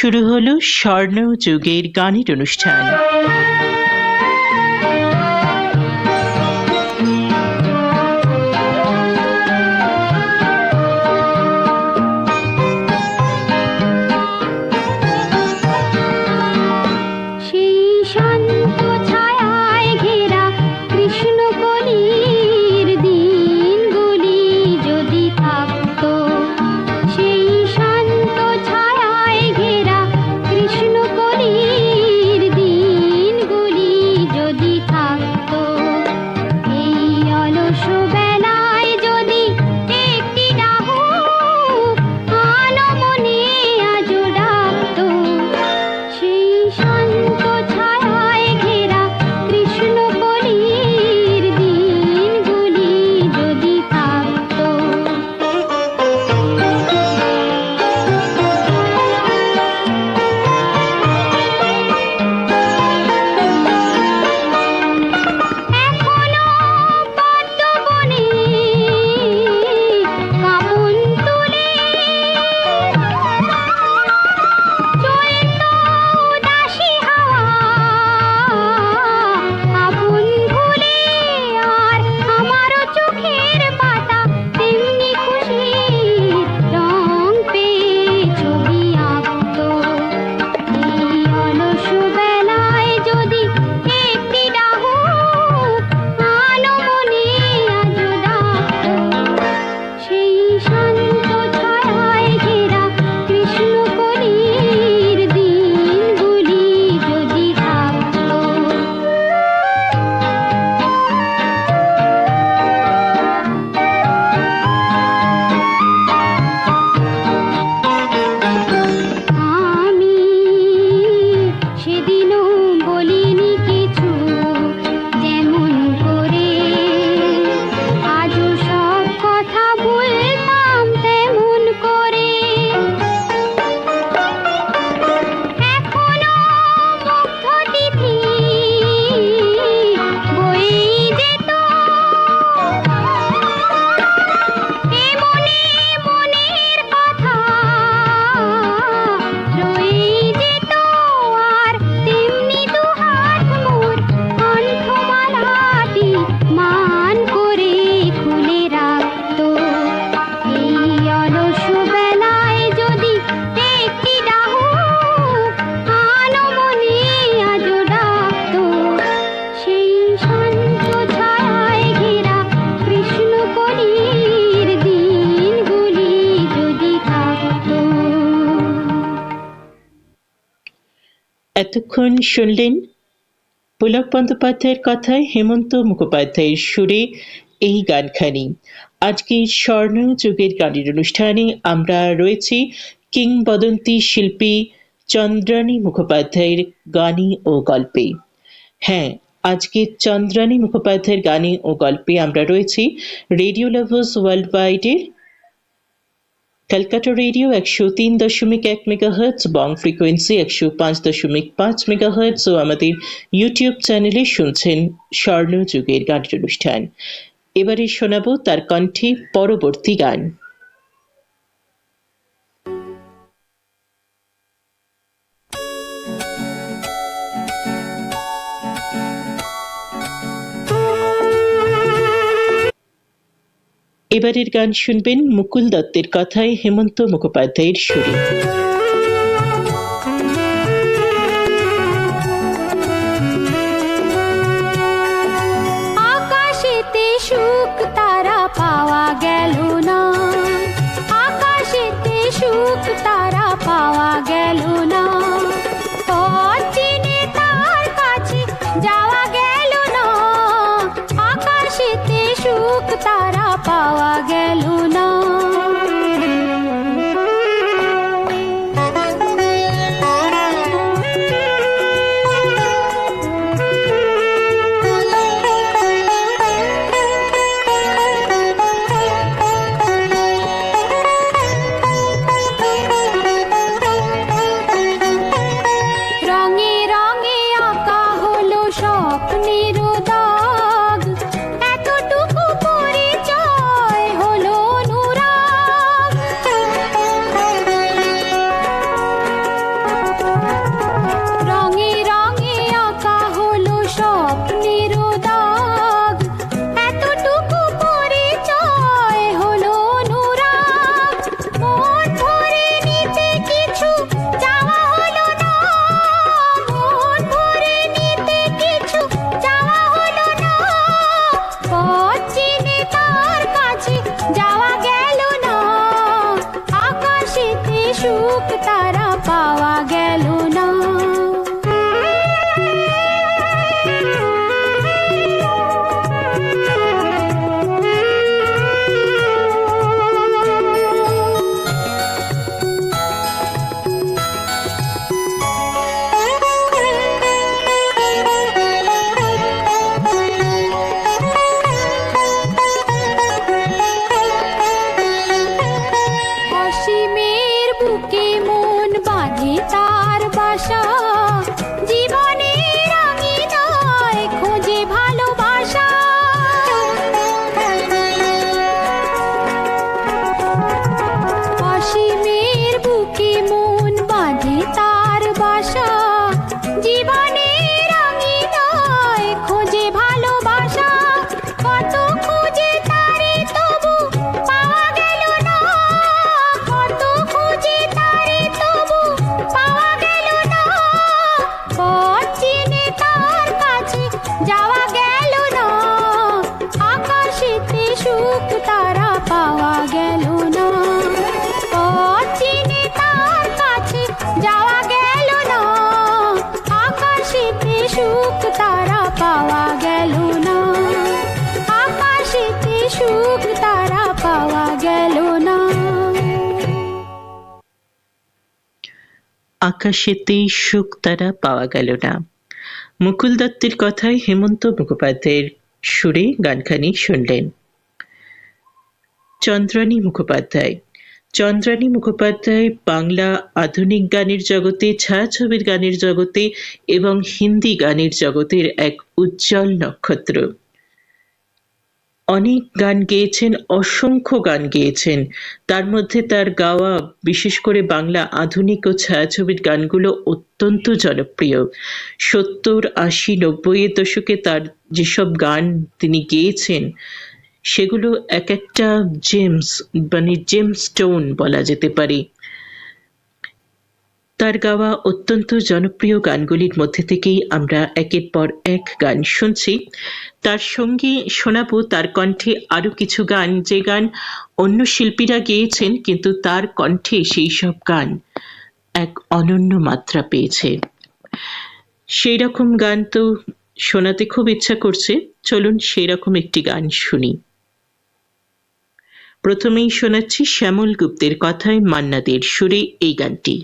শুরু হলো স্বর্ণযুগের গানের অনুষ্ঠান। এতক্ষণ শুনলেন পুলক বন্দ্যোপাধ্যায়ের কথায় হেমন্ত মুখোপাধ্যায়ের সুরে এই গানখানি। আজকে স্বর্ণযুগের গানের অনুষ্ঠানে আমরা রয়েছি কিংবদন্তি শিল্পী চন্দ্রানী মুখোপাধ্যায়ের গানে ও গল্পে। হ্যাঁ, আজকে চন্দ্রানী মুখোপাধ্যায়ের গানে ও গল্পে আমরা রয়েছি রেডিও লাভার্স ওয়ার্ল্ড ওয়াইডের Calcutta radio 103.1 megahertz, Bong frequency 105.5 megahertz ও আমাদের ইউটিউব চ্যানেলে শুনছেন স্বর্ণযুগের গানের অনুষ্ঠান। এবারে শোনাবো তার কণ্ঠে পরবর্তী গান। এবারের গান শুনবেন মুকুল দত্তের কথায় হেমন্ত মুখোপাধ্যায়ের সুরে। আকাশেতে সুখ তারা পাওয়া গেল না, আকাশেতে সুখ তারা পাওয়া গেল না, চিনে তার কাছে যাওয়া গেল না, আকাশেতে সুখ তারা পাওয়া গেল না। সুখ তারা পাওয়া গেল না। অসীমের বুকে মন বাঁধে তার বাসা, জীবনের আঙিনায় খোঁজে ভালোবাসা। অসীমের বুকে মন বাঁধে তার বাসা, জীবনের আঙিনায় খোঁজে ভালোবাসা। কত খুঁজে তারে তবু পাওয়া গেল না, কত খুঁজে তারে তবু পাওয়া গেল না। পথ চিনে তার কাছে যাওয়া গেল না, আকাশেতে সুখ তারা পাওয়া গেল না। পথ চিনে তার কাছে যাওয়া গেল না, আকাশেতে সুখ তারা পাওয়া গেল না, আকাশেতে সুখ তারা পাওয়া গেল না। আকাশেতেই সুখ তারা পাওয়া গেল না। মুকুল দত্তের কথায় হেমন্ত মুখোপাধ্যায়ের সুরে গানখানি শুনলেন। চন্দ্রানী মুখোপাধ্যায়। চন্দ্রানী মুখোপাধ্যায় বাংলা আধুনিক গানের জগতে, ছায়াছবির গানের জগতে এবং হিন্দি গানের জগতের এক উজ্জ্বল নক্ষত্র। অনেক গান গেয়েছেন, অসংখ্য গান গেয়েছেন। তার মধ্যে তার গাওয়া বিশেষ করে বাংলা আধুনিক ও ছায়াছবির গানগুলো অত্যন্ত জনপ্রিয়। 70, 80, 90-এর দশকে তার যেসব গান তিনি গেয়েছেন সেগুলো এক একটা জেমস, মানে জেমস্টোন বলা যেতে পারে। তার গাওয়া অত্যন্ত জনপ্রিয় গানগুলির মধ্যে থেকেই আমরা একের পর এক গান শুনছি। তার সঙ্গে শোনাবো তার কণ্ঠে আরো কিছু গান, যে গান অন্য শিল্পীরা গেয়েছেন কিন্তু তার কণ্ঠে সেই সব গান এক অনন্য মাত্রা পেয়েছে। সেই রকম গান তো শোনাতে খুব ইচ্ছা করছে, চলুন সেই রকম একটি গান শুনি। প্রথমেই শোনাচ্ছি শ্যামল গুপ্তের কথায় মান্না দের সুরে এই গানটি।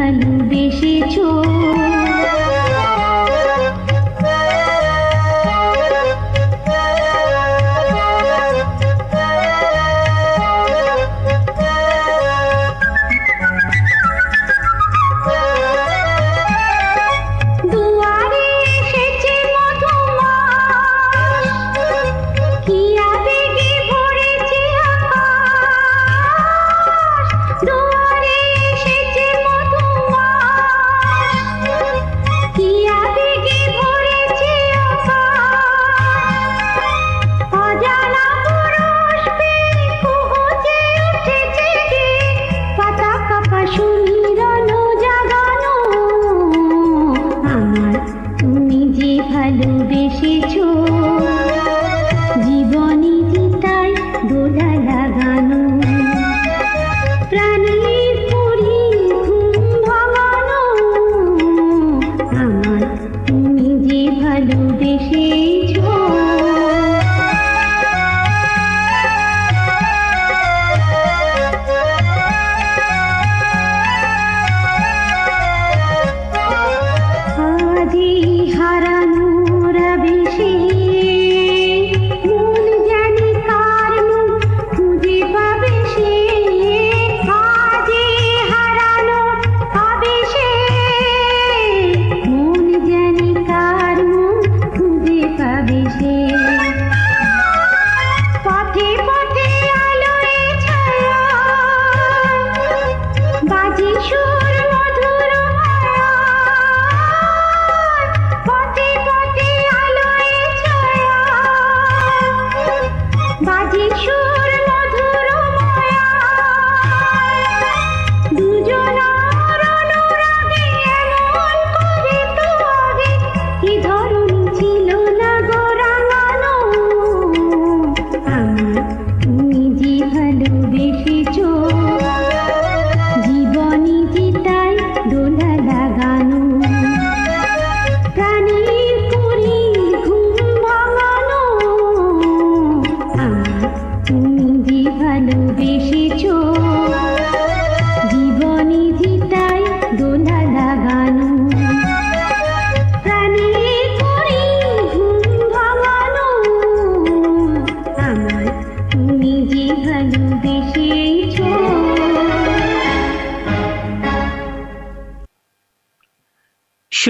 ভালোবেসেছো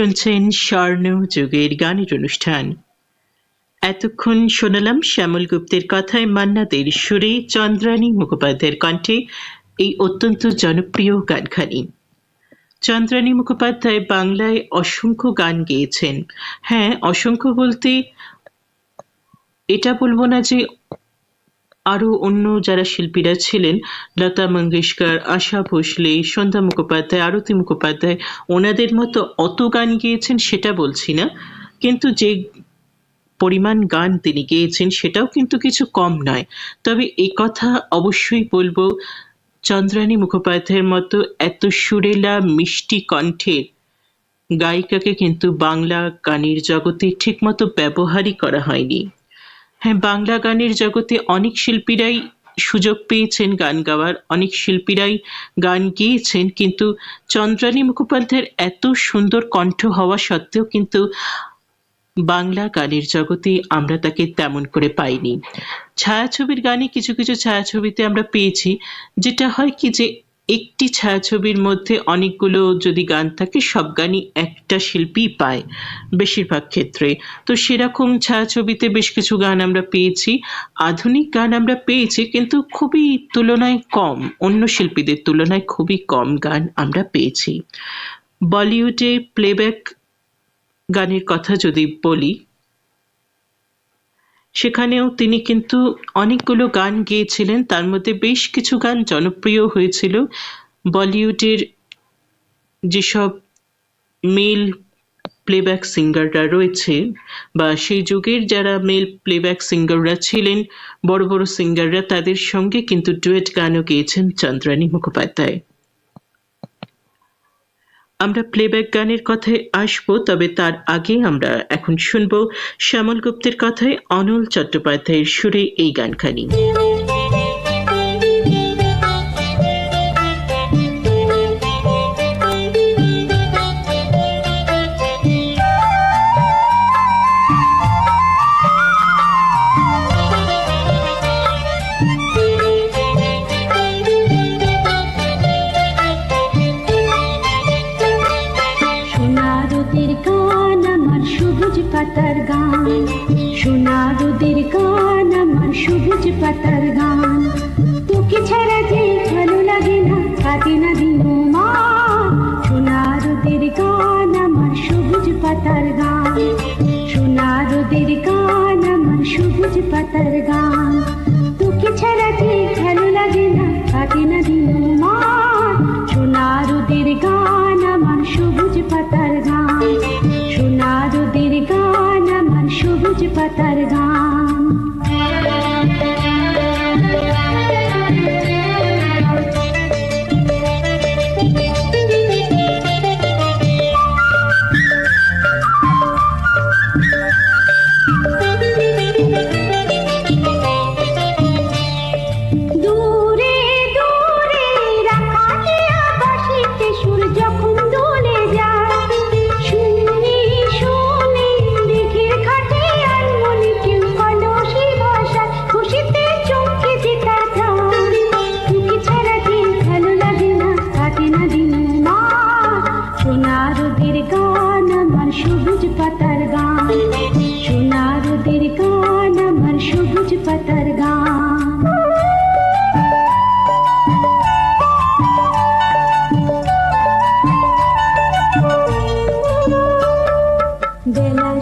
শুনছেন স্বর্ণ যুগের গানের অনুষ্ঠান। এতক্ষণ শোনালাম শ্যামল গুপ্তের কথায় মান্নাদের সুরে চন্দ্রানী মুখোপাধ্যায়ের কণ্ঠে এই অত্যন্ত জনপ্রিয় গানখানি। চন্দ্রানী মুখোপাধ্যায় বাংলায় অসংখ্য গান গেয়েছেন। হ্যাঁ, অসংখ্য বলতে এটা বলবো না যে আরো অন্য যারা শিল্পীরা ছিলেন, লতা মঙ্গেশকর, আশা ভোসলে, সন্ধ্যা মুখোপাধ্যায়, আরতি মুখোপাধ্যায়, ওনাদের মতো অত গান গেয়েছেন সেটা বলছি না, কিন্তু যে পরিমাণ গান তিনি গেয়েছেন সেটাও কিন্তু কিছু কম নয়। তবে এই কথা অবশ্যই বলবো, চন্দ্রানী মুখোপাধ্যায়ের মতো এত সুরেলা মিষ্টি কণ্ঠের গায়িকাকে কিন্তু বাংলা গানের জগতে ঠিকমতো ব্যবহারই করা হয়নি। হ্যাঁ, বাংলা গানের জগতে অনেক শিল্পীরাই সুযোগ পেয়েছেন গান গাওয়ার, অনেক শিল্পীরাই গান গেয়েছেন, কিন্তু চন্দ্রানী মুখোপাধ্যায়ের এত সুন্দর কণ্ঠ হওয়া সত্ত্বেও কিন্তু বাংলা গানের জগতে আমরা তাকে তেমন করে পাইনি। ছায়াছবির গানে কিছু কিছু ছায়াছবিতে আমরা পেয়েছি, যেটা হয় কি যে একটি ছায়াছবির মধ্যে অনেকগুলো যদি গান থাকে সব গানই একটা শিল্পী পায় বেশিরভাগ ক্ষেত্রে। তো সেরকম ছায়াছবিতে বেশ কিছু গান আমরা পেয়েছি, আধুনিক গান আমরা পেয়েছি, কিন্তু খুবই তুলনায় কম, অন্য শিল্পীদের তুলনায় খুবই কম গান আমরা পেয়েছি। বলিউডে প্লেব্যাক গানের কথা যদি বলি, সেখানেও তিনি কিন্তু অনেকগুলো গান গেয়েছিলেন, তার মধ্যে বেশ কিছু গান জনপ্রিয় হয়েছিল। বলিউডের যেসব মেল প্লেব্যাক সিঙ্গাররা রয়েছে, বা সেই যুগের যারা মেল প্লেব্যাক সিঙ্গাররা ছিলেন, বড় বড় সিঙ্গাররা, তাদের সঙ্গে কিন্তু ডুয়েট গানও গেয়েছেন চন্দ্রানী মুখোপাধ্যায়। আমরা প্লেব্যাক গানের কথায় আসবো, তবে তার আগে আমরা এখন শুনবো শ্যামল গুপ্তের কথায় অনল চট্টোপাধ্যায়ের সুরে এই গানখানি। পাতার গান, সোনা রোদের গান, আমার সবুজ পাতার গান, তোকে ছাড়া যে ভালো লাগে না, কাটে না দিন মা। সোনা রোদের গান, আমার সবুজ পাতার গান, সোনা রোদের গান, আমার সবুজ পাতার গান, তোকে ছাড়া যে ভালো লাগে না, কাটে না দিন মা। সোনা রোদের গান, আমার সবুজ পাতার গান, সোনা রোদের গান, আমার সবুজ পাতার গান।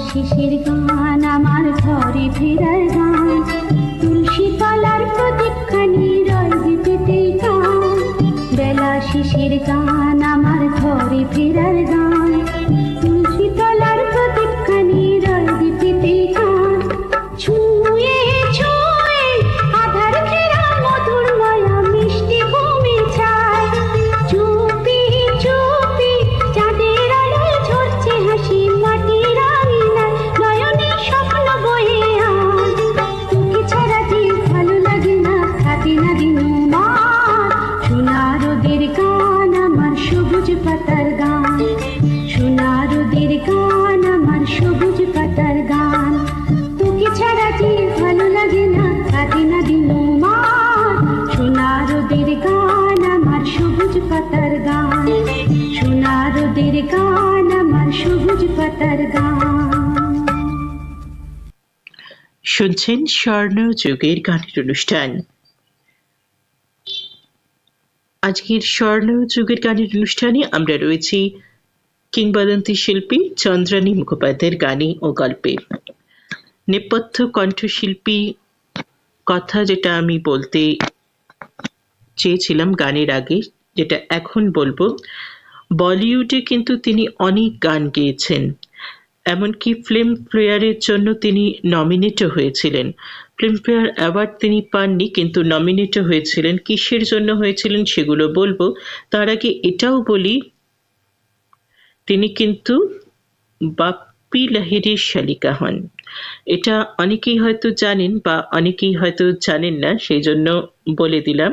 শিশির গান, আমার ঘরে ফেরার গান, তুলসী তলার প্রদীপখানি রয় দিতে গান। বেলা শিশির গান, আমার ঘরে ফেরার গান, তুলসী তলার প্রদীপখানি রয় দিতে গান। ছুঁয়ে ছুঁয়ে আধার ঘেরা মধুর মায়া, মিষ্টি ঘুমে ছায়, চুপি চুপি চাঁদের আলোয় ঝরছে হাসি, মাটির পাতার গান, সোনা রোদের গান, আমার সবুজ পাতার গান, তোকে ছাড়া যে ভালো লাগে না, কাটে না দিন মা। সোনা রোদের গান, আমার সবুজ পাতার গান, সোনা রোদের গান, আমার সবুজ পাতার গান। শুনছেন স্বর্ণযুগের গানের অনুষ্ঠান। আজকের স্বর্ণযুগের গানের অনুষ্ঠানে আমরা রয়েছি কিংবদন্তি শিল্পী চন্দ্রানী মুখোপাধ্যায়ের গানে ও গল্পে। নেপথ্য কণ্ঠশিল্পী কথা যেটা আমি বলতে চেয়েছিলাম গানের আগে, যেটা এখন বলবো, বলিউডে কিন্তু তিনি অনেক গান গেয়েছেন, এমনকি ফিল্মফেয়ারের জন্য তিনি নমিনেটও হয়েছিলেন। ফিল্মফেয়ার অ্যাওয়ার্ড তিনি পাননি, কিন্তু নমিনেটও হয়েছিলেন। কিসের জন্য হয়েছিলেন সেগুলো বলবো, তার আগে এটাও বলি তিনি কিন্তু বাপ্পি লাহিড়ীর শালিকা হন। এটা অনেকেই হয়তো জানেন বা অনেকেই হয়তো জানেন না, সেই জন্য বলে দিলাম।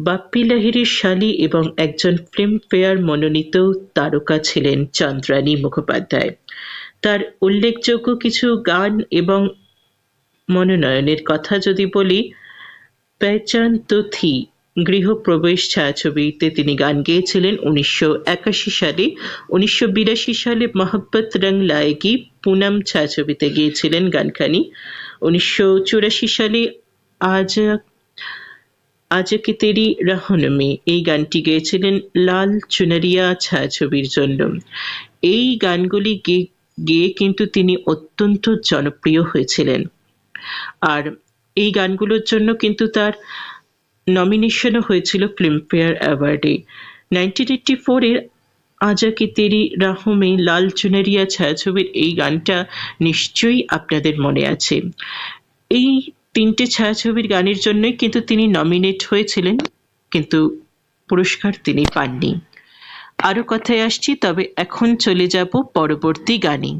বাপ্পি লাহিড়ীর শালী এবং একজন ফিল্মফেয়ার মনোনীত তারকা ছিলেন চন্দ্রানী মুখোপাধ্যায়। তার উল্লেখযোগ্য কিছু গান এবং মনোনয়নের কথা যদি বলি, পেহচান তো থি গৃহপ্রবেশ ছায়াছবিতে তিনি গান গেয়েছিলেন 1981 সালে। 1982 সালে মোহব্বত রং লায়েগি পুনম ছায়াছবিতে গিয়েছিলেন গানখানি। 1984 সালে আজ কি তেরি রাহন মে এই গানটি গেয়েছিলেন লাল চুনরিয়া ছায়াছবির জন্য। এই গানগুলি গেয়ে কিন্তু তিনি অত্যন্ত জনপ্রিয় হয়েছিলেন, আর এই গানগুলোর জন্য কিন্তু তার নমিনেশনও হয়েছিল ফিল্মফেয়ার অ্যাওয়ার্ডে। 1984-এর আজা কি তেরি রাহ মে লাল চুনরিয়া ছায়াছবির এই গানটা নিশ্চয়ই আপনাদের মনে আছে। এই তিনটে ছায়াছবির গানের জন্যই কিন্তু তিনি নমিনেট হয়েছিলেন, কিন্তু পুরস্কার তিনি পাননি। আরো কথায় আসছি, তবে এখন চলে যাব পরবর্তী গানে।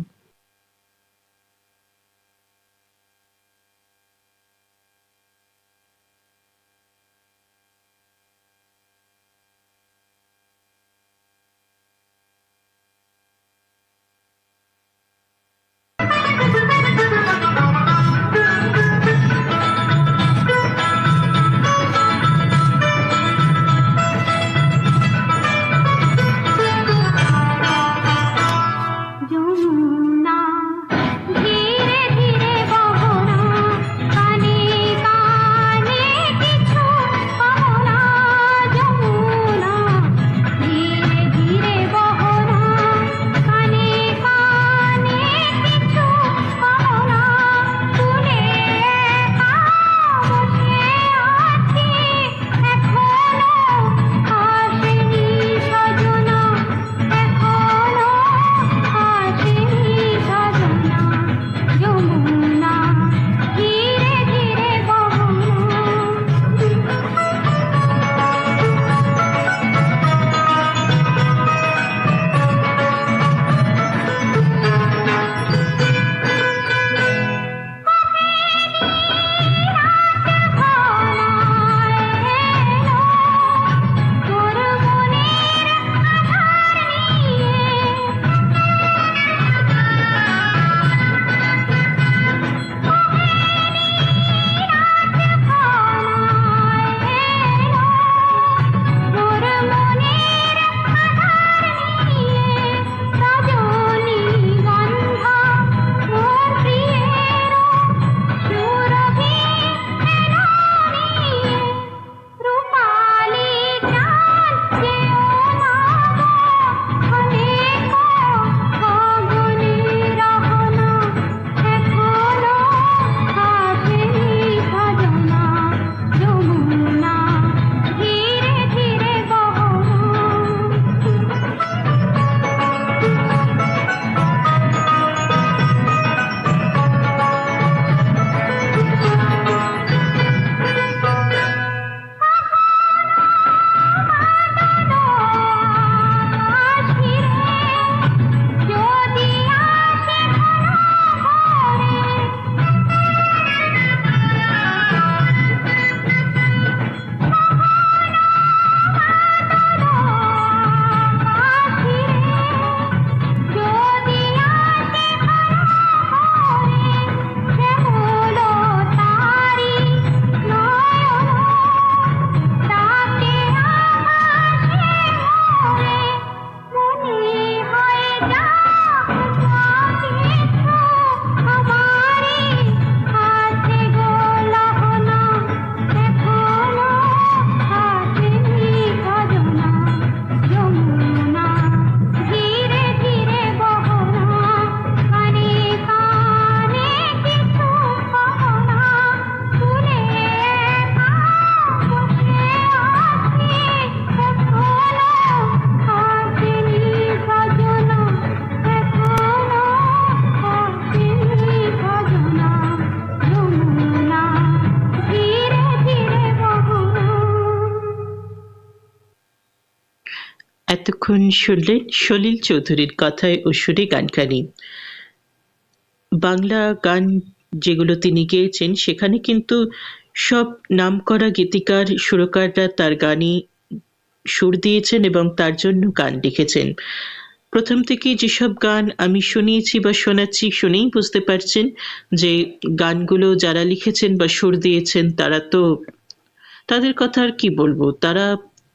এতক্ষণ শুনলেন সলিল চৌধুরীর কথায় ও সুরে গানখানি। বাংলা গান যেগুলো তিনি গেয়েছেন সেখানে কিন্তু সব নামকরা গীতিকার সুরকাররা তার গানে সুর দিয়েছেন এবং তার জন্য গান লিখেছেন। প্রথম থেকে যেসব গান আমি শুনিয়েছি বা শোনাচ্ছি শুনেই বুঝতে পারছেন যে গানগুলো যারা লিখেছেন বা সুর দিয়েছেন তাদের কথা আর কি বলবো, তারা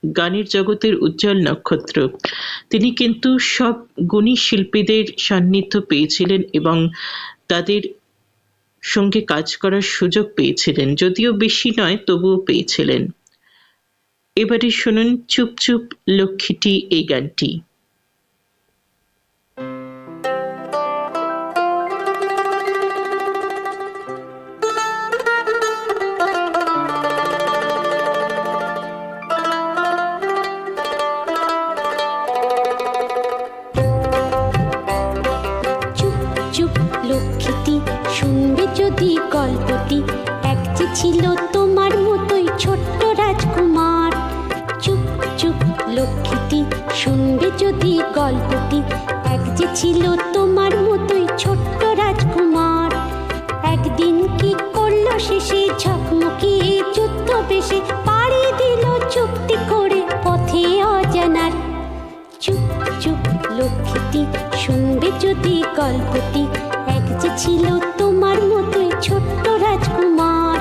গানের জগতের উজ্জ্বল নক্ষত্র। তিনি কিন্তু সব গুণী শিল্পীদের সান্নিধ্য পেয়েছিলেন এবং তাদের সঙ্গে কাজ করার সুযোগ পেয়েছিলেন, যদিও বেশি নয় তবুও পেয়েছিলেন। এবারে শুনুন চুপ চুপ লক্ষ্মীটি এই গানটি। গল্পটি এক যে ছিল তোমার মতোই ছোট্ট রাজকুমার। চুপ চুপ লক্ষ্মীটি শুনবে যদি গল্পটি, এক যে ছিল তোমার মতোই ছোট্ট রাজকুমার। একদিন কি করলো শেষে ঝকমকিয়ে যুদ্ধ বেশে পাড়ি দিল চুক্তি করে পথে অজানার। চুপ চুপ লক্ষ্মীটি শুনবে যদি গল্পটি, এক যে ছিল তোমার মতোই ছোট্ট রাজকুমার।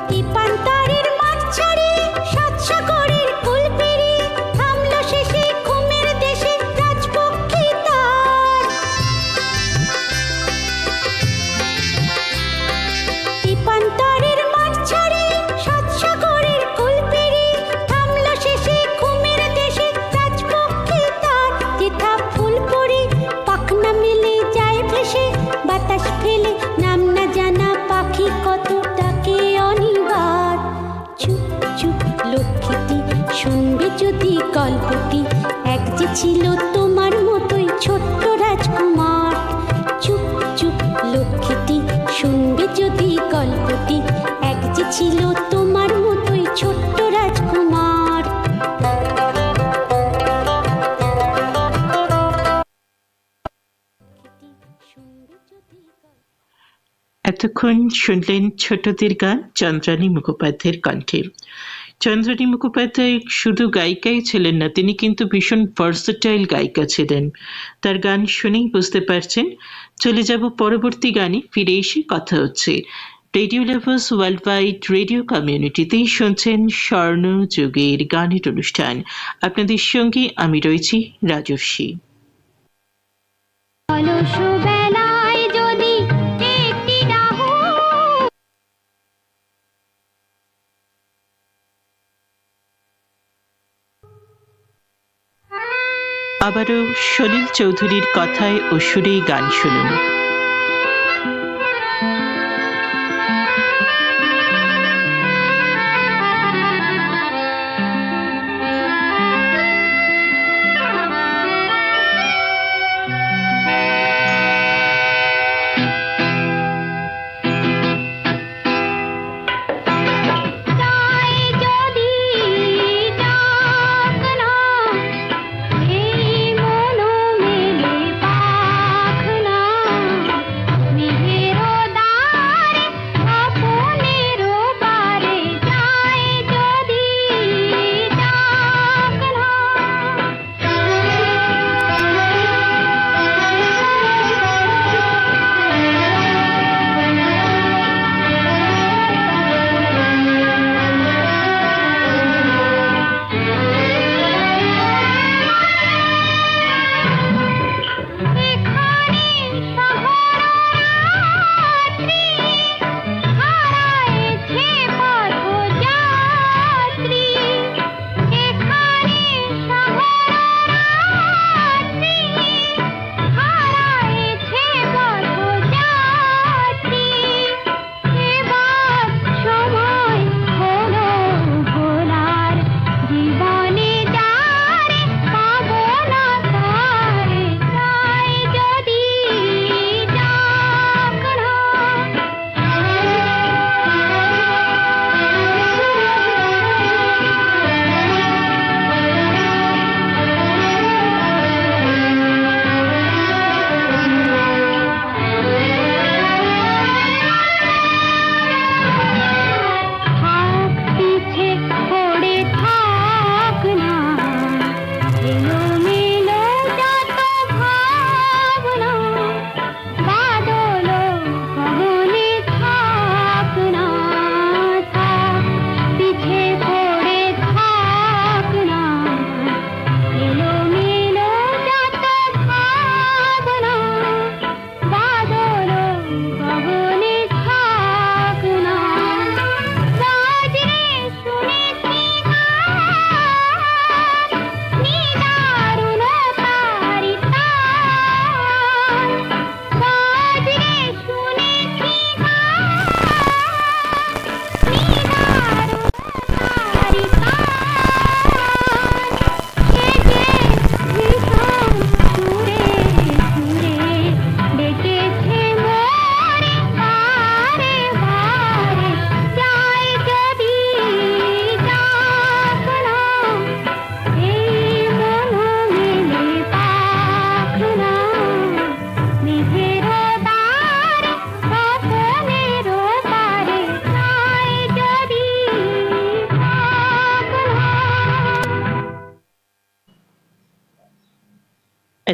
দীপান্তরের মাঠ ছাড়ি সাত সাগরের কুল পেরি থামলো শেষে ঘুমের দেশে রাজপক্ষী তার। দীপান্তরের মাঠ ছাড়ি সাত সাগরের কুল পেরি থামলো শেষে ঘুমের দেশে রাজপক্ষী তার। যেথা ফুল পরি পাখনা মেলে যায় ভেসে বাতাস ফেলে নাম না জানা পাখি কতটাকে অনিবার। চুপ চুপ লক্ষ্মীটি শুনবে যদি গল্পটি, এক যে ছিল তোমার মতোই ছোট্ট রাজকুমার। চুপ চুপ লক্ষ্মীটি শুনবে যদি গল্পটি, এক যে ছিল তোমার মতোই ছোট্ট রাজকুমার। এতক্ষণ শুনলেন ছোটদের গান চন্দ্রানী মুখোপাধ্যায়ের কণ্ঠে। চন্দ্রানী মুখোপাধ্যায় শুধু গায়িকাই ছিলেন না, তিনি কিন্তু ভীষণ ভার্সেটাইল গায়িকা ছিলেন। তার গান শুনেই বুঝতে পারছেন। চলে যাব পরবর্তী গানে, ফিরে এসে কথা হচ্ছে। Radio lovers world wide radio কমিউনিটিতেই শুনছেন স্বর্ণ যুগের গানের অনুষ্ঠান। আপনাদের সঙ্গে আমি রয়েছি রাজস্বী। আবারও সলিল চৌধুরীর কথায় ও সুরে গান শুনুন। এই মনো মেলে পাখনা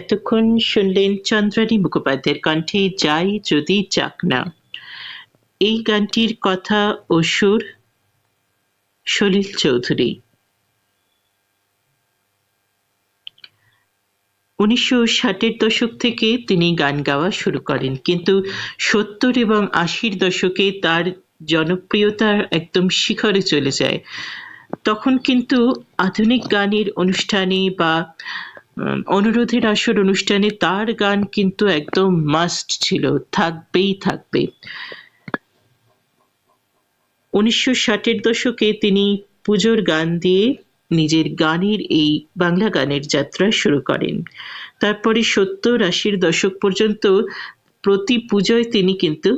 এতক্ষণ শুনলেন চন্দ্রানী মুখোপাধ্যায়ের কণ্ঠে যাই যদি যাক না। এই গানটির কথা ও সুর সলিল চৌধুরী। 1960-এর দশক থেকে তিনি গান গাওয়া শুরু করেন, কিন্তু 70 এবং 80-র দশকে তার জনপ্রিয়তা একদম শিখরে চলে যায়। তখন কিন্তু আধুনিক গানের অনুষ্ঠানে বা অনুরোধের আসর অনুষ্ঠানে তার গান কিন্তু একদম মাস্ট ছিল, থাকবেই থাকবে। 1960-এর দশকে তিনি পুজোর গান দিয়ে নিজের গানের এই বাংলা গানের যাত্রা শুরু করেন। তারপরে 70-80-র দশক পর্যন্ত প্রতি পুজোয় তিনি কিন্তু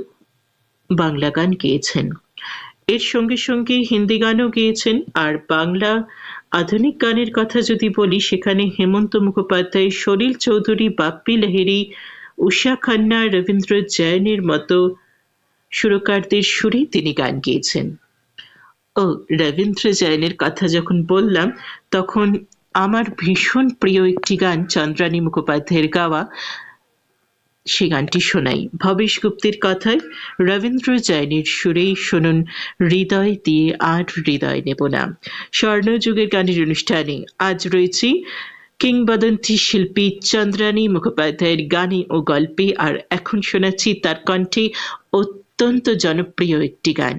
বাংলা গান গেয়েছেন। এর সঙ্গে সঙ্গে হিন্দি গানও গেয়েছেন। আর বাংলা আধুনিক গানের কথা যদি বলি, সেখানে হেমন্ত মুখোপাধ্যায়, সলিল চৌধুরী, বাপ্পি লাহিড়ী, উষা খান্না, রবীন্দ্র জৈনের মতো সুরকারদের সুরে তিনি গান গেয়েছেন। ও রবীন্দ্র জৈনের কথা যখন বললাম, তখন আমার ভীষণ প্রিয় একটি গান চন্দ্রানী মুখোপাধ্যায়ের গাওয়া, সে গানটি শোনাই। ভবেশ গুপ্তের কথায় রবীন্দ্র জৈনের সুরেই শুনুন হৃদয় দিয়ে আর হৃদয় নেব না। স্বর্ণযুগের গানের অনুষ্ঠানে আজ রয়েছি কিংবদন্তি শিল্পী চন্দ্রানী মুখোপাধ্যায়ের গানে ও গল্পে, আর এখন শোনাচ্ছি তার কণ্ঠে অত্যন্ত জনপ্রিয় একটি গান।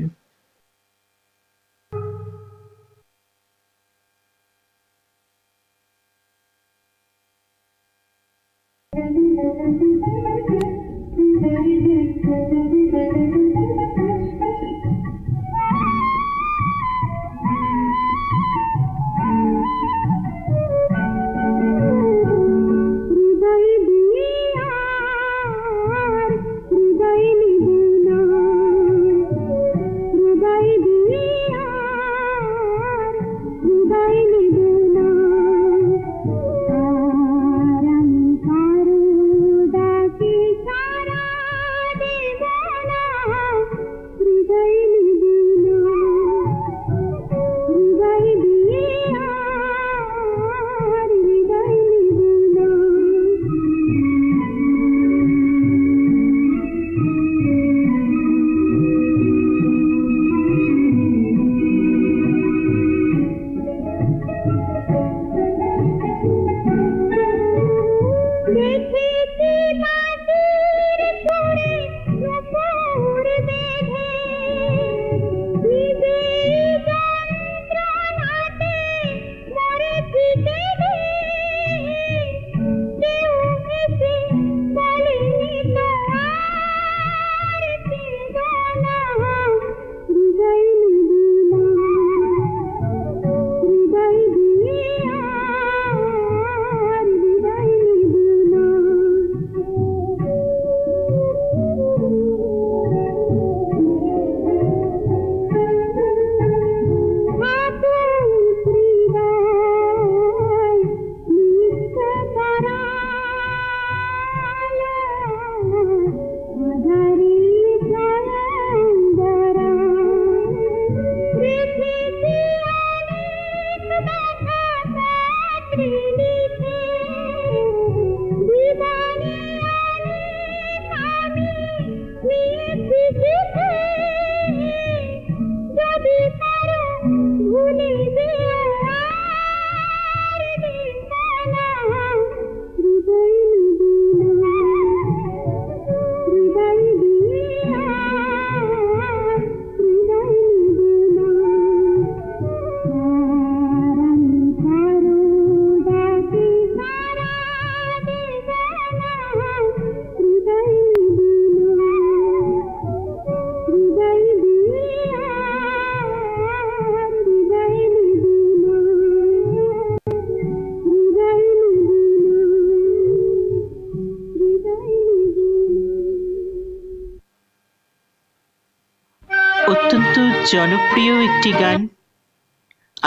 অত্যন্ত জনপ্রিয় একটি গান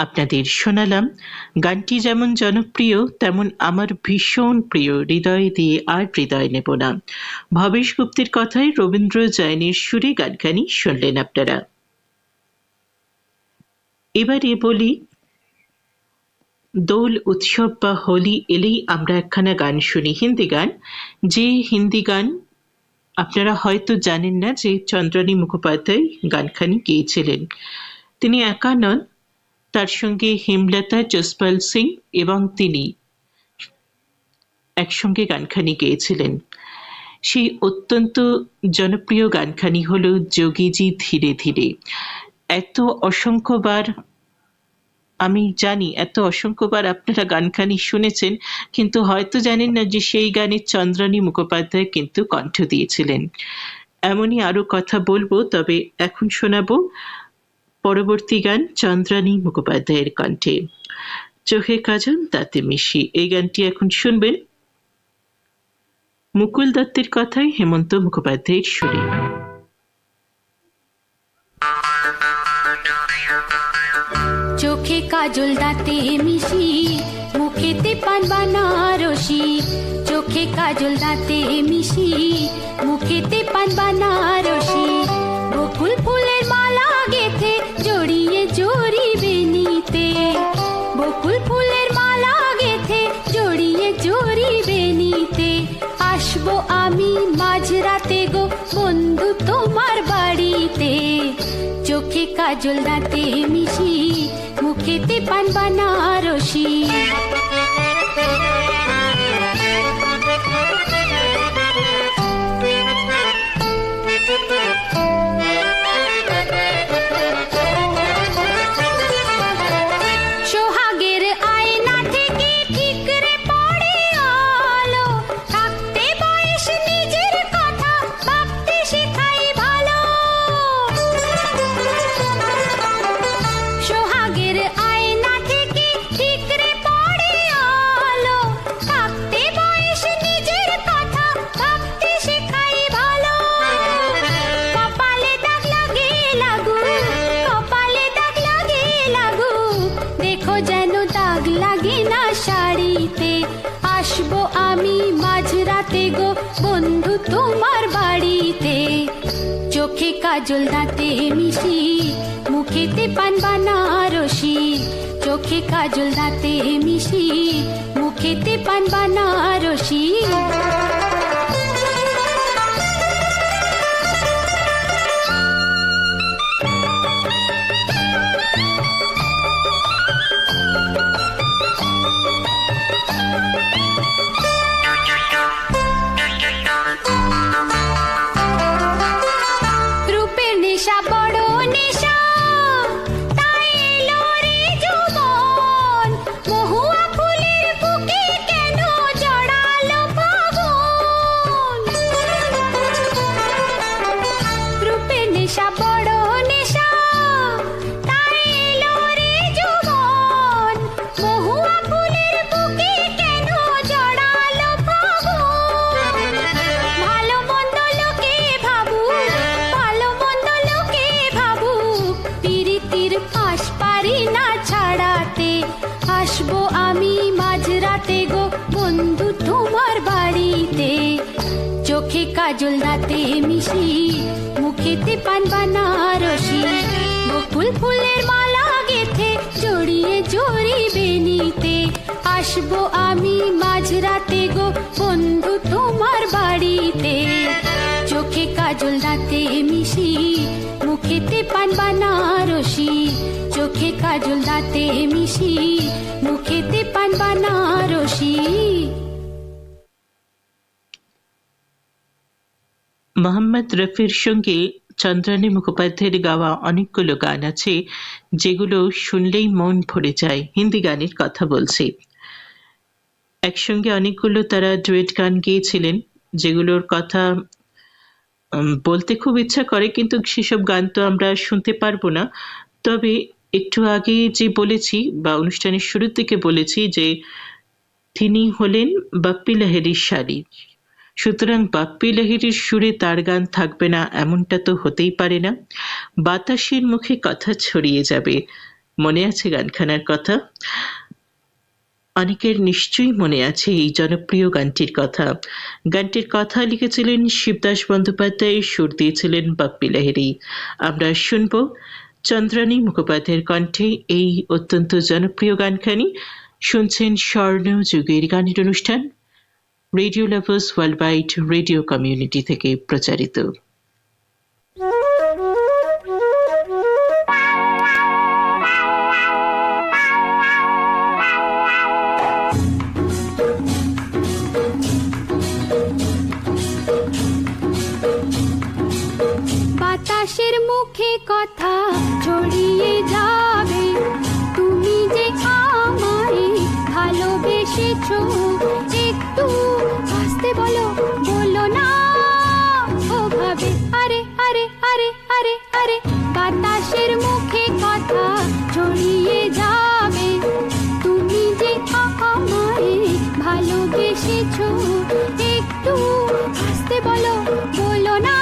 আপনাদের শোনালাম। গানটি যেমন জনপ্রিয়, তেমন আমার ভীষণ প্রিয় হৃদয় দিয়ে আর হৃদয় নেব না। ভবেশ গুপ্তের কথায় রবীন্দ্র জৈনের সুরে গানখানি শুনলেন আপনারা। এবারে বলি দোল উৎসব বা হোলি এলেই আমরা একখানা গান শুনি, হিন্দি গান। যে হিন্দি গান আপনারা হয়তো জানেন না যে চন্দ্রানী মুখোপাধ্যায় গানখানি গেয়েছিলেন। তিনি একা নন, তার সঙ্গে হেমলতা, জসপাল সিং এবং তিনি একসঙ্গে গানখানি গেয়েছিলেন। সেই অত্যন্ত জনপ্রিয় গানখানি হলো যোগীজি ধীরে ধীরে। এত অসংখ্যবার, আমি জানি এত অসংখ্যবার আপনারা গানখানি শুনেছেন, কিন্তু হয়তো জানেন না যে সেই গানে চন্দ্রানী মুখোপাধ্যায় কিন্তু কণ্ঠ দিয়েছিলেন। এমনই আরো কথা বলবো, তবে এখন শোনাবো পরবর্তী গান চন্দ্রানী মুখোপাধ্যায়ের কণ্ঠে, চোখে কাজল তাতে মিশি। এই গানটি এখন শুনবেন মুকুল দত্তের কথায় হেমন্ত মুখোপাধ্যায়ের সুরে। চোখে কাজল দাঁতে মিশি, মুখেতে পান বানারসি। চোখে কাজল দাঁতে মিশি, মুখেতে পান বানারসি। বকুল ফুলের মালা গেথে জড়িয়ে জড়িবে নিতে। বকুল ফুলের মালা গেথে জড়িয়ে জড়িবে নিতে। আসবো আমি মাঝরাতে গো বন্ধু তোমার বাড়িতে। চোখে কাজল দাঁতে মিশি, মুখেতে পান বানারসি। সোহাগের আয়না থেকে ঠিকরে পড়ে আলো। থাকতে বয়স নিজের কথা ভাবতে শেখাই ভালো। সোহাগের আয়না থেকে ঠিকরে পড়ে আলো। থাকতে বয়স নিজের কথা ভাবতে শেখাই ভালো। কপালে দাগ লাগে লাগু, কপালে দাগ লাগে লাগু। দেখো যেন দাগ লাগে না শাড়িতে। আসবো আমি মাঝরাতে গো বন্ধু তোমার বাড়িতে। চোখে কাজল দাঁতে মিশি, মুখেতে পান বানারসি। চোখে কাজল দাঁতে মিশি, মুখেতে পান বানারসি। রূপের নেশা বড় নেশা, তাই এলো রে যৌবন। মহুয়া ফুলের বুকে কেন জড়ালো ফাগুন। রূপের নেশা বড় নেশা, তাই এলো রে যৌবন। মহুয়া ফুলের বুকে কেন জড়ালো ফাগুন। ভালো মন্দ লোকে ভাবুক, ভালো মন্দ লোকে ভাবুক। পিরিতির ফাঁস পারি না ছাড়াতে। আসবো আমি মাঝরাতে গো বন্ধু তোমার বাড়িতে। চোখে কাজল দাঁতে মিশি, মুখেতে পান বানারসি। বকুল ফুলের মালা গেথে জড়িয়ে জড়িবে নিতে। আসবো আমি মাঝরাতে গো বন্ধু তোমার বাড়িতে। চোখে কাজল দাঁতে মিশি, মুখেতে পান বানারসি। চোখে কাজল দাঁতে মিশি, মুখেতে পান বানারসি। মোহাম্মদ রফির সঙ্গে চন্দ্রানী মুখোপাধ্যায়ের গাওয়া অনেকগুলো গান আছে যেগুলো শুনলেই মন ভরে যায়। হিন্দি গানের কথা বলছি। একসঙ্গে অনেকগুলো তারা ডুয়েট গান গেয়েছিলেন, যেগুলোর কথা বলতে খুব ইচ্ছা করে, কিন্তু সেসব গান তো আমরা শুনতে পারবো না। তবে একটু আগে যে বলেছি বা অনুষ্ঠানের শুরুর দিকে বলেছি যে তিনি হলেন বাপ্পি লাহিড়ীর শাড়ি, সুতরাং বাপ্পি লাহিড়ীর সুরে তার গান থাকবে না এমনটা তো হতেই পারে না। বাতাসের মুখে কথা ছড়িয়ে যাবে, মনে আছে গানখানার কথা? অনেকের নিশ্চয়ই মনে আছে এই জনপ্রিয় গানটির কথা। গানটির কথা লিখেছিলেন শিবদাস বন্দ্যোপাধ্যায়, সুর দিয়েছিলেন বাপ্পি লাহিড়ী। আমরা শুনব চন্দ্রানী মুখোপাধ্যায়ের কণ্ঠে এই অত্যন্ত জনপ্রিয় গানখানি, শুনছেন স্বর্ণযুগের গানের অনুষ্ঠান radio lovers world wide radio community থেকে প্রচারিত। বাতাসের মুখে কথা ছড়িয়ে যাবে, তুমি যে আমায় ভালোবেসেছো, একটু আসতে বলো, বলো না ওভাবে। আরে আরে আরে আরে আরে বাতাসের মুখে কথা ছড়িয়ে যাবে, তুমি যে আমায় ভালোবেসেছো, একটু আসতে বলো, বলো না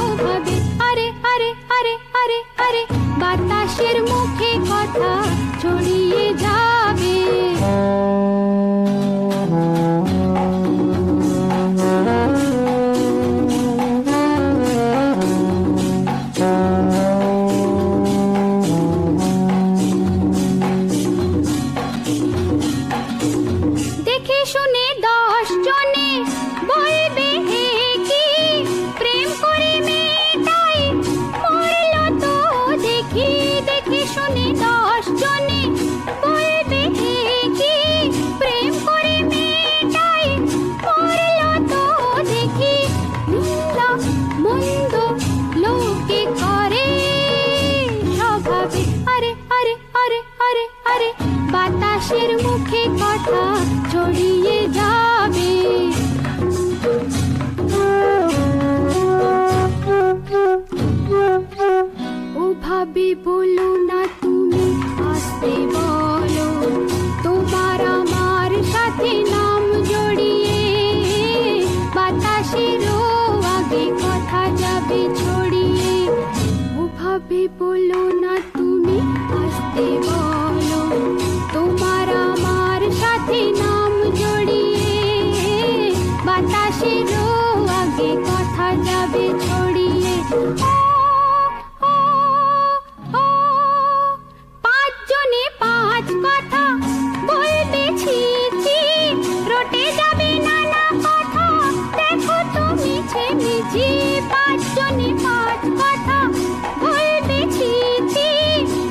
ওভাবে। আরে আরে আরে আরে আরে বাতাসের মুখে কথা ছড়িয়ে যাবে। দেখে শুনে 10 জনে বলবে হে কি প্রেম করে মেয়েটাই মরলো তো দেখি। দেখে শুনে 10 জনে বলবে হে কি প্রেম করে মেয়েটাই মরলো তো দেখি। নিন্দা মন্দ লোকে করে স্বভাবে। আরে আরে আরে আরে আরে বাতাসের মুখে কথা ছড়িয়ে যাবে। ওভাবে বলো না তুমি, আসতে বলো, তোমার আমার সাথে নাম জড়িয়ে বাতাসেরও আগে কথা যাবে ছড়িয়ে। ওভাবে বলো না তুমি, আসতে বলো, তোমার আমার সাথে নাম জড়িয়ে বাতাসেরও আগে কথা যাবে ছড়িয়ে। ও, ও, ও, 5 জনে 5 কথা বলবে ছি ছি, রটে যাবে নানা কথা, দেখো তুমি ছেমিছি। 5 জনে 5 কথা বলবে ছি ছি,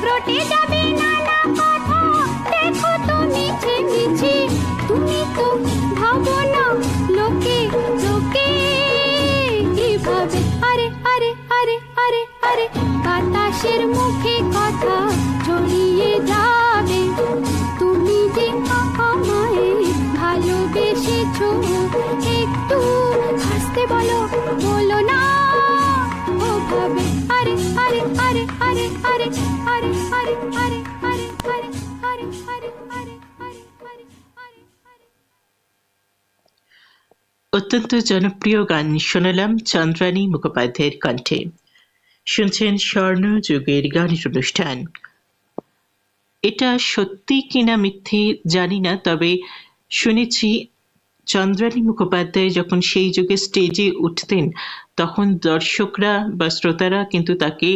রটে যাবে নানা কথা, দেখো তুমি ছেমিছি। তুমি তো ভাবো না লোকে লোকে কিভাবে। আরে আরে আরে আরে আরে বাতাসের মুখে কথা ছড়িয়ে যাবে, তুমি যে আমায় ভালোবেসেছো, একটু হাসতে বলো, বলো না ওভাবে। আরে আরে আরে আরে আরে আরে আরে আরে আরে আরে আরে আরে আরে আরে আরে আরে আরে। অত্যন্ত জনপ্রিয় গান শোনালাম চন্দ্রানী মুখোপাধ্যায়ের কণ্ঠে। শুনছেন স্বর্ণযুগের গানের অনুষ্ঠান। এটা সত্যি কিনা মিথ্যে জানি না, তবে শুনেছি চন্দ্রানী মুখোপাধ্যায় যখন সেই যুগে স্টেজে উঠতেন তখন দর্শকরা বা শ্রোতারা কিন্তু তাকে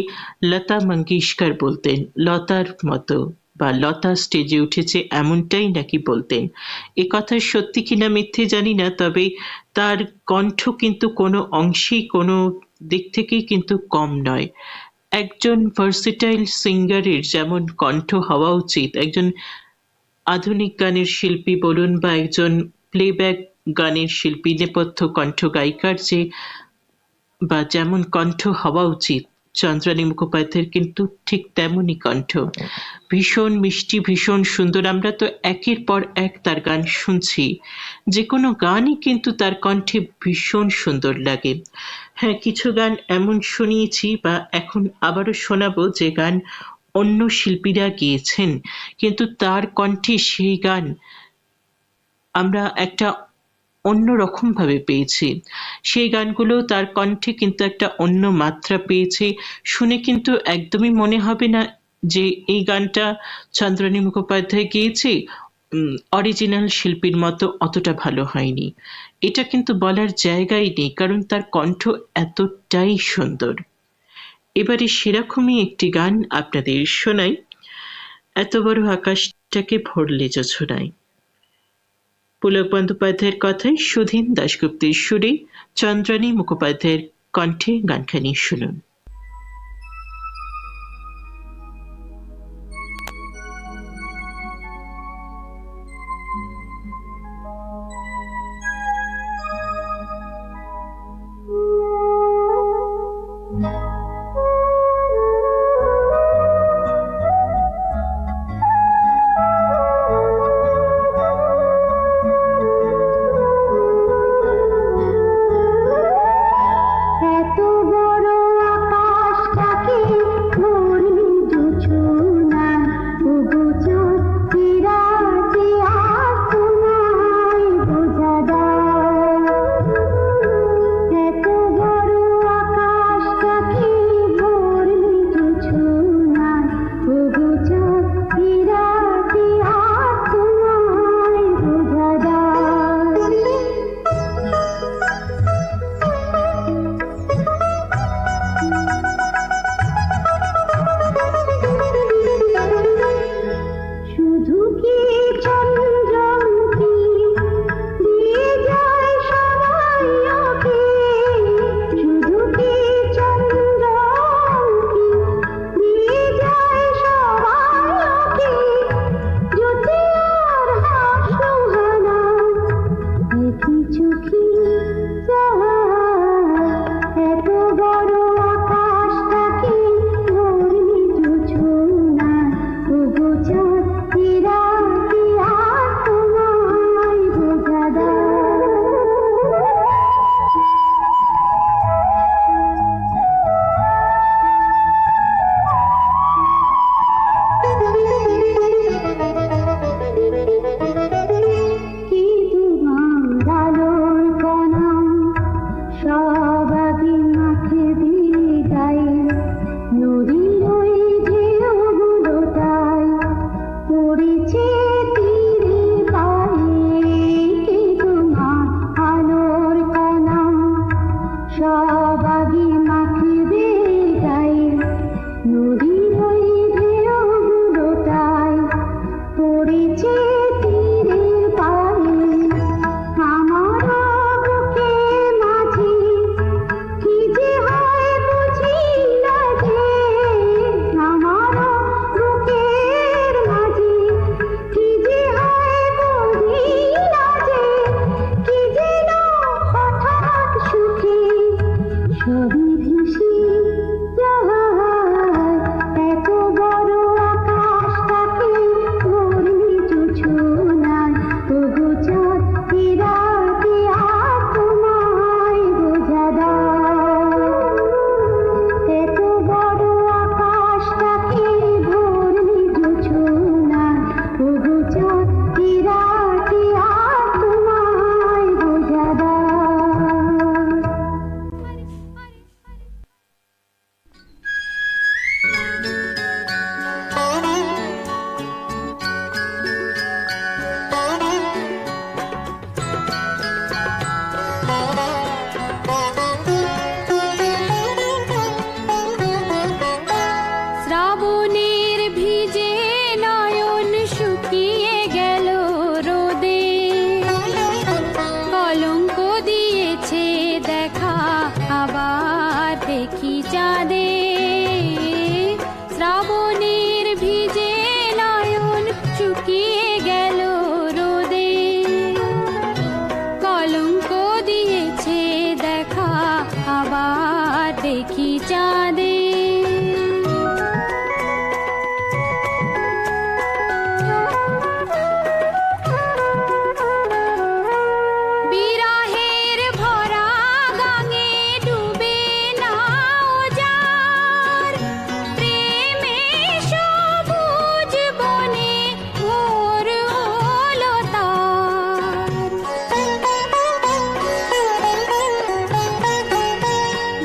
লতা মঙ্গেশকর বলতেন, লতার মতো বা লতা স্টেজে উঠেছে এমনটাই নাকি বলতেন। এ কথা সত্যি কিনা মিথ্যে জানি না, তবে তার কণ্ঠ কিন্তু কোনো অংশেই কোনো দিক থেকেই কিন্তু কম নয়। একজন ভার্সেটাইল সিঙ্গারের যেমন কণ্ঠ হওয়া উচিত, একজন আধুনিক গানের শিল্পী বলুন বা একজন প্লেব্যাক গানের শিল্পী, নেপথ্য কণ্ঠ গায়িকার যে বা যেমন কণ্ঠ হওয়া উচিত, চন্দ্রানী মুখোপাধ্যায়ের কিন্তু ঠিক তেমনই কণ্ঠ। ভীষণ মিষ্টি, ভীষণ সুন্দর। আমরা তো একের পর এক তার গান শুনছি, যে কোনো গানই কিন্তু তার কণ্ঠে ভীষণ সুন্দর লাগে। হ্যাঁ, কিছু গান এমন শুনিয়েছি বা এখন আবারও শোনাবো যে গান অন্য শিল্পীরা গেয়েছেন, কিন্তু তার কণ্ঠে সেই গান আমরা একটা অন্য রকম ভাবে পেয়েছি। সেই গানগুলো তার কণ্ঠে কিন্তু একটা অন্য মাত্রা পেয়েছে। শুনে কিন্তু একদমই মনে হবে না যে এই গানটা চন্দ্রানী মুখোপাধ্যায় গেয়েছে, অরিজিনাল শিল্পীর মতো অতটা ভালো হয়নি। এটা কিন্তু বলার জায়গাই নেই, কারণ তার কণ্ঠ এতটাই সুন্দর। এবারে সেরকমই একটি গান আপনাদের শোনাই। এত বড় আকাশ রাতটাকে ভরলে যোছনায়। পুলক বন্দ্যোপাধ্যায়ের কথায় সুধীন দাশগুপ্তের সুরে চন্দ্রানী মুখোপাধ্যায়ের কণ্ঠে গানখানি শুনুন।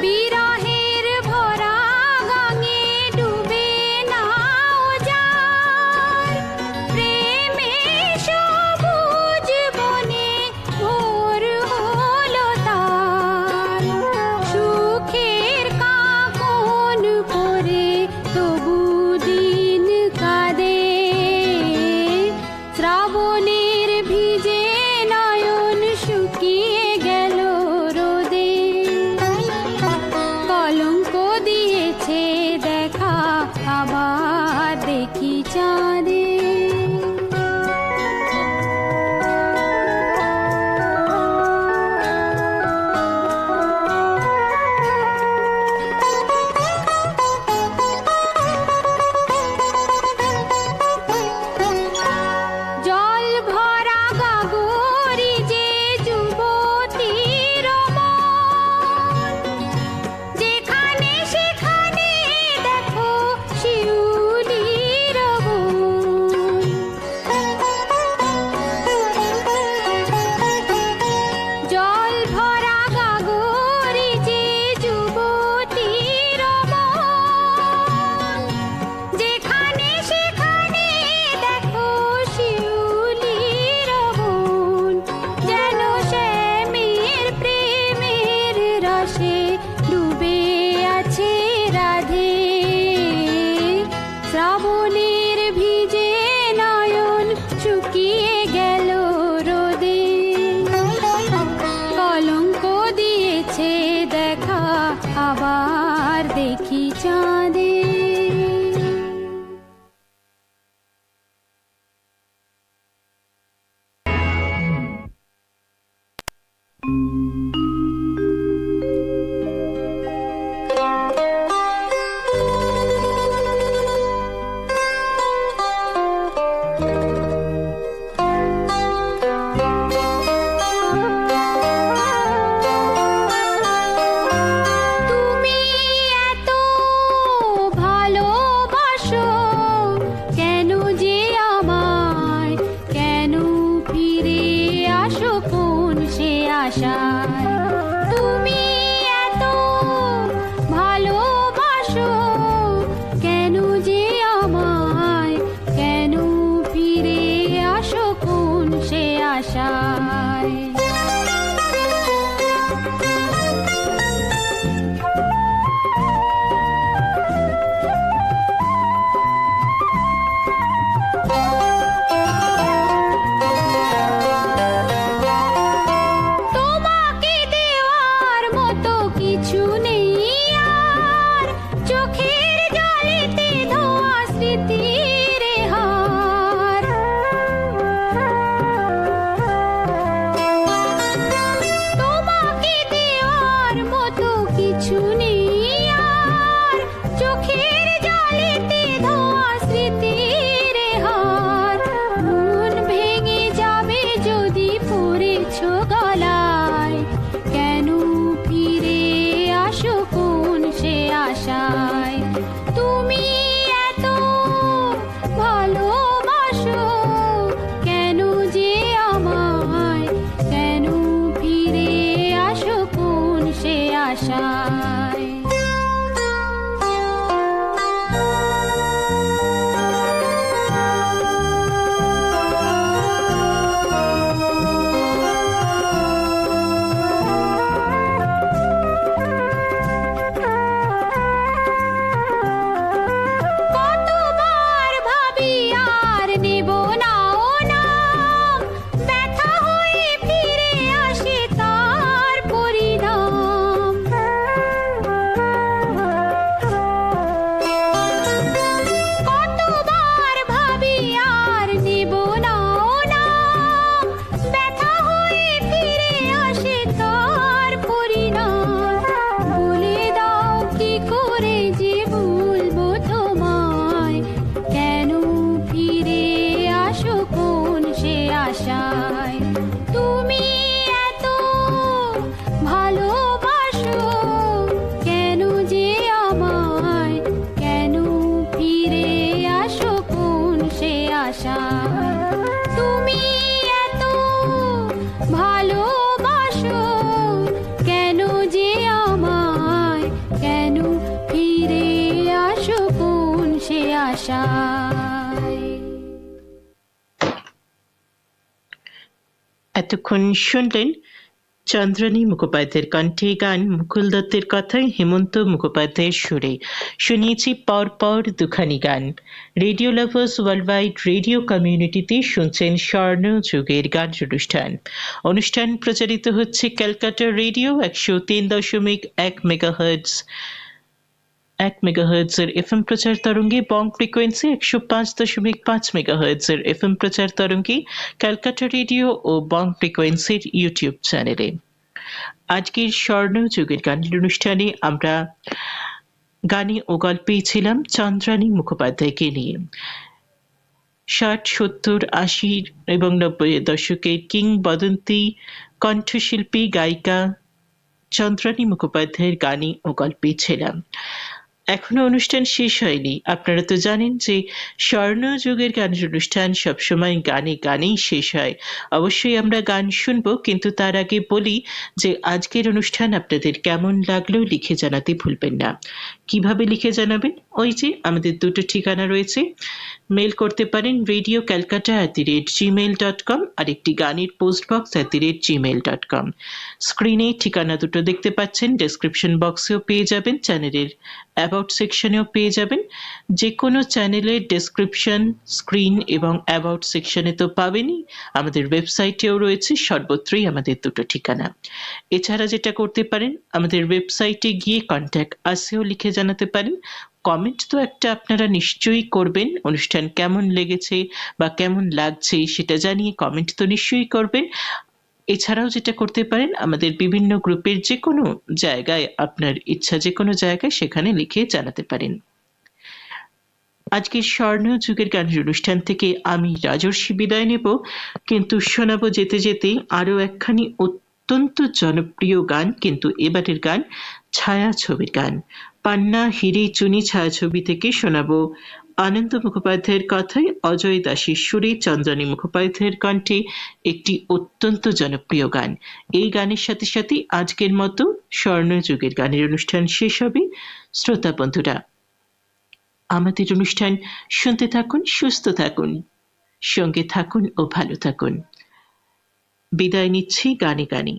বিরহের আবার দেখি চাঁদে। এতক্ষণ শুনলেন চন্দ্রানী মুখোপাধ্যায়ের কণ্ঠে গান, মুকুল দত্তের কথায় হেমন্ত মুখোপাধ্যায়ের সুরে। শুনিয়েছি পরপর দুখানি গান। Radio lovers world wide radio কমিউনিটিতে শুনছেন স্বর্ণ যুগের গান অনুষ্ঠান। অনুষ্ঠান প্রচারিত হচ্ছে ক্যালকাটা রেডিও 103.1 মেগাহার্টজ এফএম প্রচার তরঙ্গে, বং ফ্রিকোয়েন্সি 105.5 মেগাহার্টজের এফএম প্রচার তরঙ্গে, ক্যালকাটা রেডিও ও বং ফ্রিকোয়েন্সির ইউটিউব চ্যানেলে। আজকের স্বর্ণ যুগের গানের অনুষ্ঠানে আমরা গানে ও গল্পে ছিলাম চন্দ্রানী মুখোপাধ্যায়কে নিয়ে। 60, 70, 80 এবং 90 দশকের কিংবদন্তি কণ্ঠশিল্পী গায়িকা চন্দ্রানী মুখোপাধ্যায়ের গানে ও গল্পে ছিলাম। এখনো অনুষ্ঠান শেষ হয়নি। আপনারা তো জানেন যে স্বর্ণ যুগের গানের অনুষ্ঠান সবসময় গানে গানেই শেষ হয়। অবশ্যই আমরা গান শুনবো, কিন্তু তার আগে বলি যে আজকের অনুষ্ঠান আপনাদের কেমন লাগলো লিখে জানাতে ভুলবেন না। কিভাবে লিখে জানাবেন? ওই যে আমাদের দুটো ঠিকানা রয়েছে, মেল করতে পারেন radiocalcutta@gmail.com আর একটি গানের postbox@gmail.com। স্ক্রিনে ঠিকানা দুটো দেখতে পাচ্ছেন, ডেসক্রিপশন বক্সেও পেয়ে যাবেন, চ্যানেলের অ্যাবাউট সেকশনেও পেয়ে যাবেন। যে কোনো চ্যানেলের ডেসক্রিপশন, স্ক্রিন এবং অ্যাবাউট সেকশনে তো পাবেনই, আমাদের ওয়েবসাইটেও রয়েছে, সর্বত্রই আমাদের দুটো ঠিকানা। এছাড়া যেটা করতে পারেন, আমাদের ওয়েবসাইটে গিয়ে কন্ট্যাক্ট আসেও লিখে জানাতে পারেন। কমেন্ট তো একটা আপনারা নিশ্চয়ই করবেন, অনুষ্ঠান কেমন লেগেছে বা কেমন লাগছে সেটা জানিয়ে কমেন্ট তো নিশ্চয়ই করবেন। এছাড়াও যেটা করতে পারেন, আমাদের বিভিন্ন গ্রুপের যে কোনো জায়গায়, আপনার ইচ্ছা যে কোনো জায়গায় সেখানে লিখে জানাতে পারেন। আজকের স্বর্ণযুগের গানের অনুষ্ঠান থেকে আমি রাজর্ষি বিদায় নেব, কিন্তু শোনাবো যেতে যেতে আরো একখানি অত্যন্ত জনপ্রিয় গান, কিন্তু এবারের গান ছায়াছবির গান। পান্না হিরি চুনি ছায়াছবি থেকে শোনাবো আনন্দ মুখোপাধ্যায়ের কথায় অজয় দাসের সুরে চন্দ্রানী মুখোপাধ্যায়ের কণ্ঠে একটি অত্যন্ত জনপ্রিয় গান। এই গানের সাথে সাথে আজকের মতো স্বর্ণযুগের গানের অনুষ্ঠান শেষ হবে। শ্রোতা বন্ধুরা, আমাদের অনুষ্ঠান শুনতে থাকুন, সুস্থ থাকুন, সঙ্গে থাকুন ও ভালো থাকুন। বিদায় নিচ্ছি গানে গানে।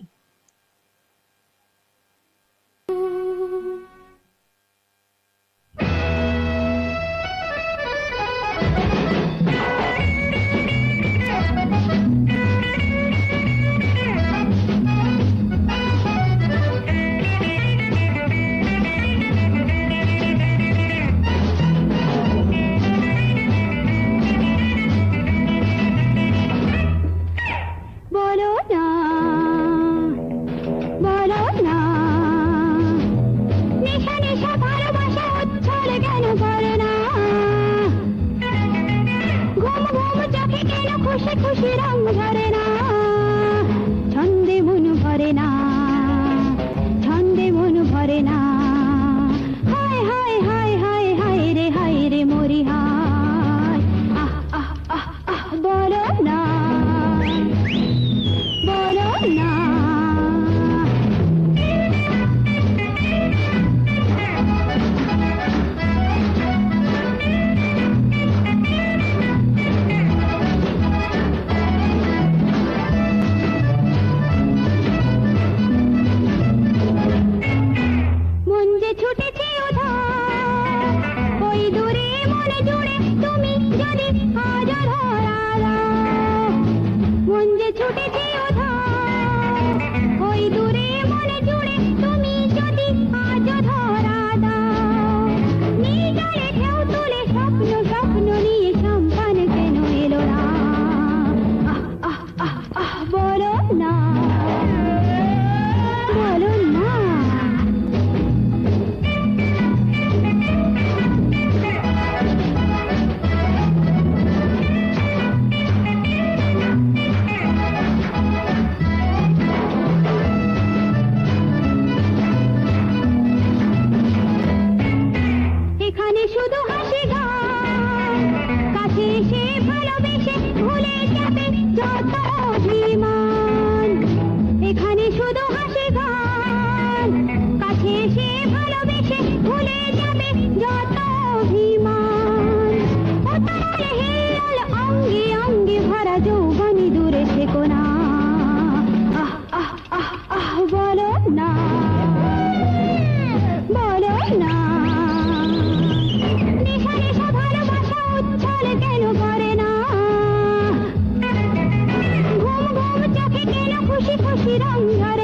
খুশি খুশি রঙ ধরে